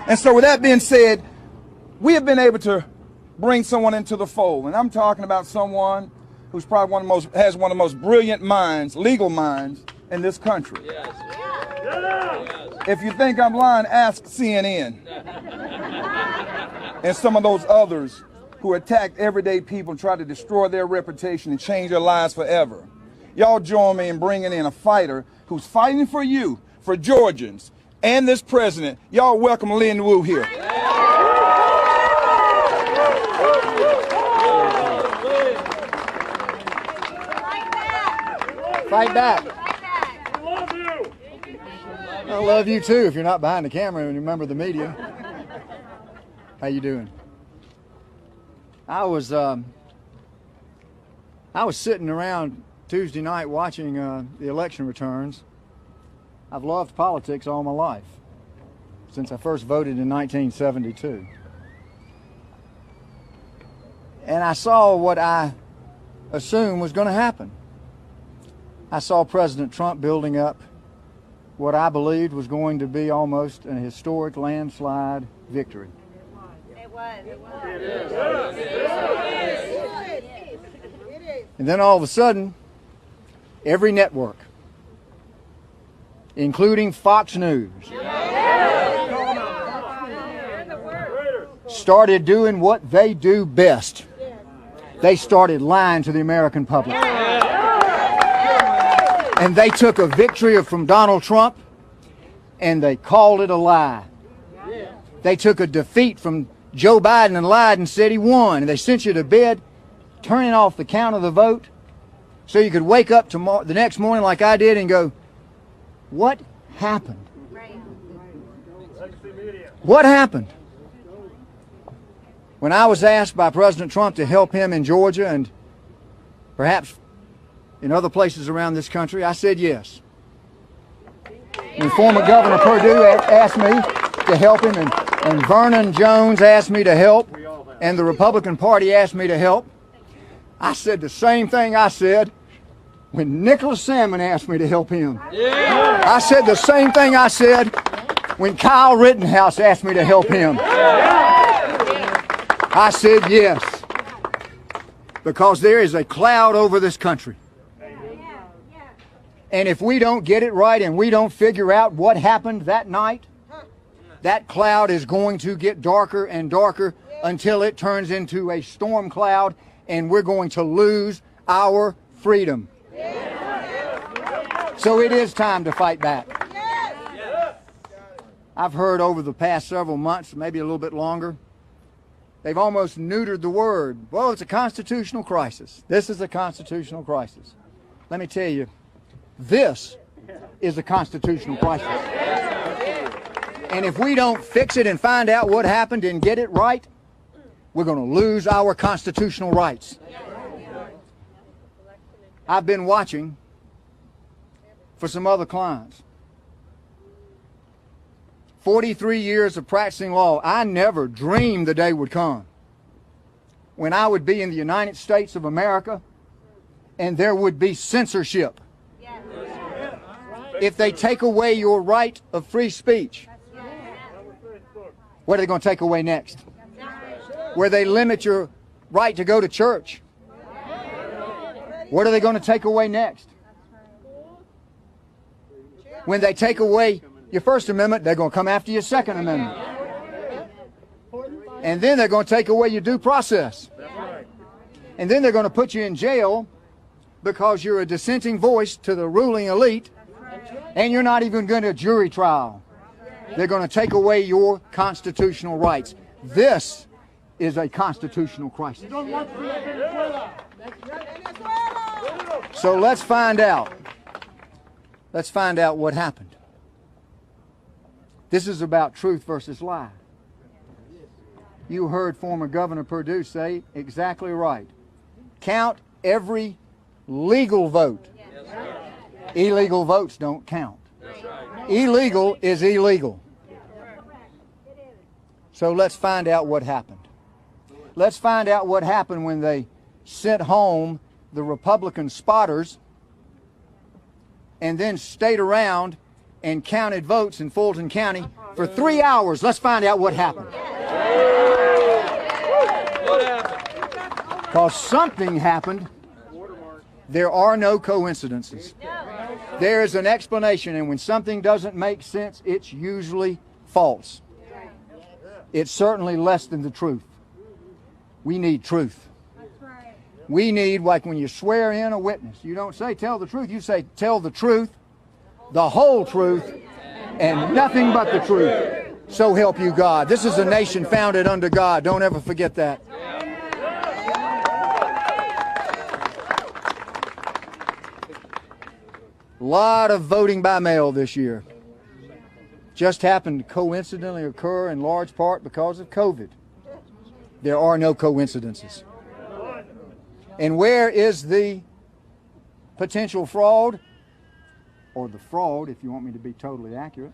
And so with that being said, we have been able to bring someone into the fold. And I'm talking about someone who's probably has one of the most brilliant minds, legal minds, in this country. Yes. If you think I'm lying, ask CNN and some of those others who attack everyday people and try to destroy their reputation and change their lives forever. Y'all join me in bringing in a fighter who's fighting for you, for Georgians, and this president. Y'all welcome Lin Wood here. Fight back. I love you. I love you too. If you're not behind the camera and you remember the media. How you doing? I was sitting around Tuesday night watching the election returns. I've loved politics all my life, since I first voted in 1972. And I saw what I assumed was going to happen. I saw President Trump building up what I believed was going to be almost a historic landslide victory. It was. And then all of a sudden, every network, including Fox News, started doing what they do best. They started lying to the American public. And they took a victory from Donald Trump and they called it a lie. They took a defeat from Joe Biden and lied and said he won. And they sent you to bed turning off the count of the vote so you could wake up the next morning like I did and go, what happened? What happened? When I was asked by President Trump to help him in Georgia and perhaps in other places around this country, I said yes. When former Governor Perdue asked me to help him and Vernon Jones asked me to help and the Republican Party asked me to help, I said the same thing I said when Nicholas Sandmann asked me to help him. I said the same thing I said when Kyle Rittenhouse asked me to help him. I said yes, because there is a cloud over this country. And if we don't get it right and we don't figure out what happened that night, that cloud is going to get darker and darker until it turns into a storm cloud and we're going to lose our freedom. So it is time to fight back. I've heard over the past several months, maybe a little bit longer, they've almost neutered the word. Well, it's a constitutional crisis. This is a constitutional crisis. Let me tell you, this is a constitutional crisis. And if we don't fix it and find out what happened and get it right, we're going to lose our constitutional rights. I've been watching for some other clients. 43 years of practicing law. I never dreamed the day would come when I would be in the United States of America and there would be censorship. If they take away your right of free speech, what are they going to take away next? Where they limit your right to go to church, what are they going to take away next? When they take away your First Amendment, they're going to come after your Second Amendment. And then they're going to take away your due process. And then they're going to put you in jail because you're a dissenting voice to the ruling elite, and you're not even going to a jury trial. They're going to take away your constitutional rights. This is a constitutional crisis. So let's find out. Let's find out what happened. This is about truth versus lie. You heard former Governor Perdue say exactly right. Count every legal vote. Illegal votes don't count. Illegal is illegal. So let's find out what happened. Let's find out what happened when they sent home the Republican spotters and then stayed around and counted votes in Fulton County For 3 hours, let's find out what happened. Because something happened. There are no coincidences. There is an explanation, and when something doesn't make sense, it's usually false. It's certainly less than the truth. We need truth. We need, like when you swear in a witness, you don't say tell the truth, you say tell the truth, the whole truth, and nothing but the truth. So help you God. This is a nation founded under God. Don't ever forget that. A lot of voting by mail this year. Just happened to coincidentally occur in large part because of COVID. There are no coincidences. And where is the potential fraud, or the fraud, if you want me to be totally accurate?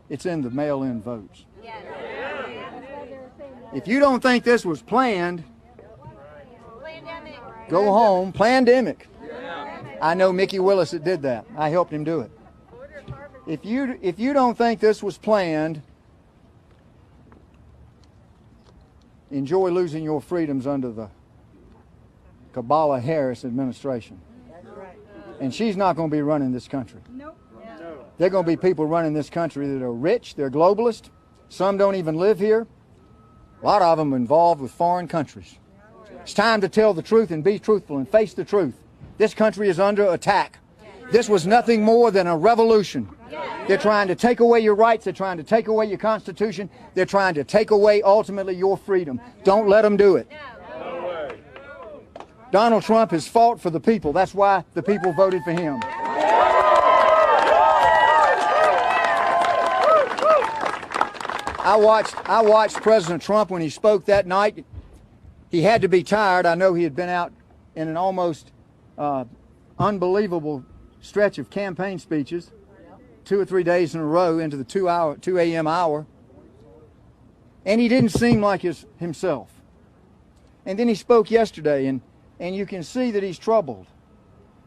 It's in the mail-in votes. If you don't think this was planned, go home. Plandemic. I know Mickey Willis that did that. I helped him do it. If you don't think this was planned, enjoy losing your freedoms under the Kamala Harris administration. And she's not going to be running this country. There are going to be people running this country that are rich, they're globalist. Some don't even live here. A lot of them are involved with foreign countries. It's time to tell the truth and be truthful and face the truth. This country is under attack. This was nothing more than a revolution. They're trying to take away your rights. They're trying to take away your Constitution. They're trying to take away, ultimately, your freedom. Don't let them do it. Donald Trump has fought for the people. That's why the people voted for him. I watched President Trump when he spoke that night. He had to be tired. I know he had been out in an almost unbelievable stretch of campaign speeches, 2 or 3 days in a row into the 2 a.m. hour. And he didn't seem like himself. And then he spoke yesterday, and you can see that he's troubled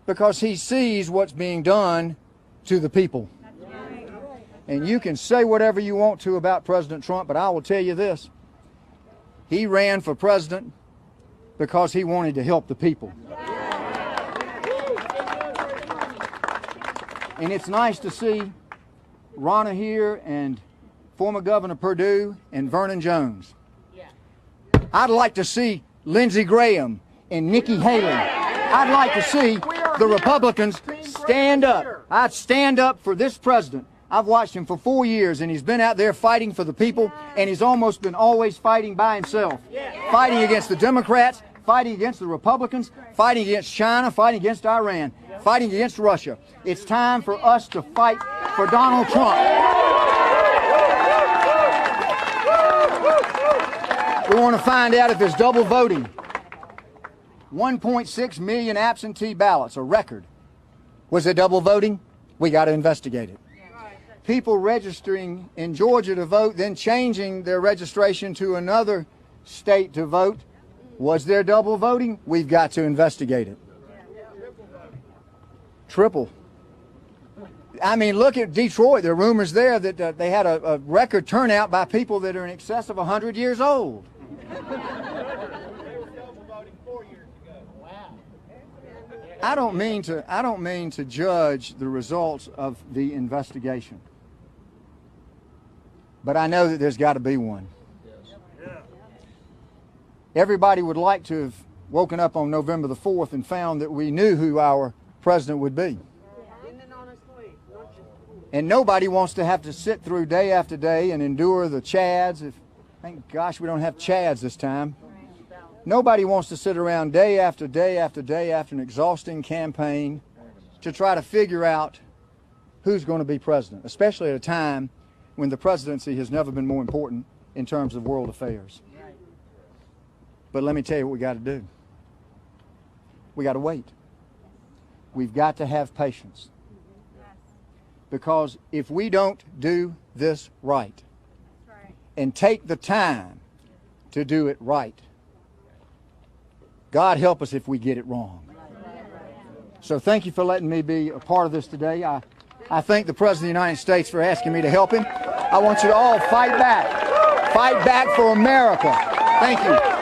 because he sees what's being done to the people. And you can say whatever you want to about President Trump, but I will tell you this. He ran for president because he wanted to help the people. And it's nice to see Ronna here and former Governor Perdue and Vernon Jones. I'd like to see Lindsey Graham and Nikki Haley. I'd like to see the Republicans stand up. I'd stand up for this president. I've watched him for 4 years, and he's been out there fighting for the people, and he's almost been always fighting by himself. Fighting against the Democrats, fighting against the Republicans, fighting against China, fighting against Iran, fighting against Russia. It's time for us to fight for Donald Trump. We want to find out if there's double voting. 1.6 million absentee ballots, a record. Was it double voting? We got to investigate it. People registering in Georgia to vote, then changing their registration to another state to vote. Was there double voting? We've got to investigate it. Triple. I mean, look at Detroit. There are rumors there that they had a record turnout by people that are in excess of 100 years old. I don't mean to judge the results of the investigation, but I know that there's got to be one. Everybody would like to have woken up on November the 4th and found that we knew who our president would be. And nobody wants to have to sit through day after day and endure the chads. Thank gosh we don't have chads this time. Nobody wants to sit around day after day after day after an exhausting campaign to try to figure out who's going to be president, especially at a time when the presidency has never been more important in terms of world affairs. But let me tell you what we got to do. We got to wait. We've got to have patience. Because if we don't do this right and take the time to do it right, God help us if we get it wrong. So thank you for letting me be a part of this today. I thank the President of the United States for asking me to help him. I want you to all fight back. Fight back for America. Thank you.